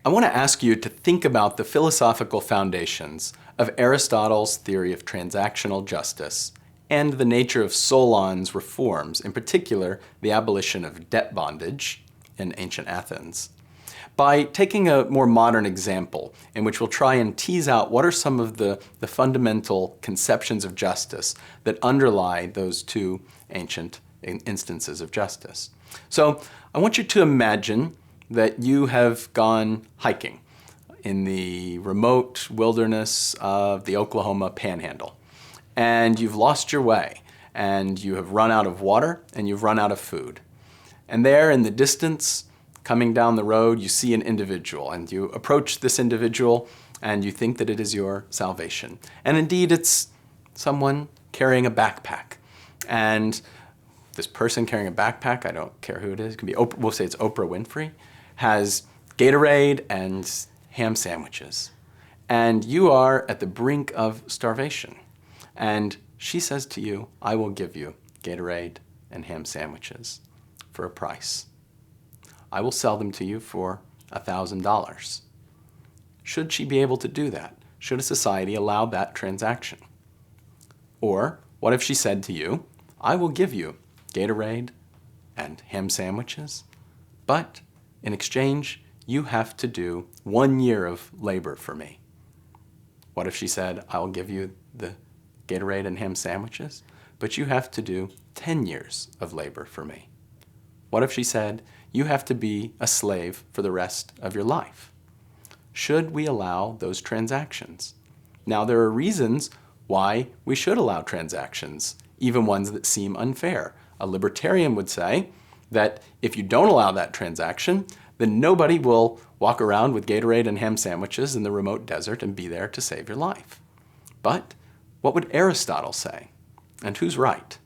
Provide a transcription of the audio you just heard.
I want to ask you to think about the philosophical foundations of Aristotle's theory of transactional justice and the nature of Solon's reforms, in particular the abolition of debt bondage in ancient Athens, by taking a more modern example in which we'll try and tease out what are some of the fundamental conceptions of justice that underlie those two ancient instances of justice. So I want you to imagine that you have gone hiking in the remote wilderness of the Oklahoma Panhandle, and you've lost your way, and you have run out of water, and you've run out of food. And there in the distance, coming down the road, you see an individual, and you approach this individual, and you think that it is your salvation. And indeed, it's someone carrying a backpack. And this person carrying a backpack, I don't care who it is, it can be Oprah, we'll say it's Oprah Winfrey, has Gatorade and ham sandwiches. And you are at the brink of starvation. And she says to you, I will give you Gatorade and ham sandwiches for a price. I will sell them to you for $1,000. Should she be able to do that? Should a society allow that transaction? Or what if she said to you, I will give you Gatorade and ham sandwiches, but in exchange, you have to do 1 year of labor for me. What if she said, I will give you the Gatorade and ham sandwiches, but you have to do 10 years of labor for me? What if she said, you have to be a slave for the rest of your life? Should we allow those transactions? Now, there are reasons why we should allow transactions, even ones that seem unfair. A libertarian would say that if you don't allow that transaction, then nobody will walk around with Gatorade and ham sandwiches in the remote desert and be there to save your life. But what would Aristotle say? And who's right?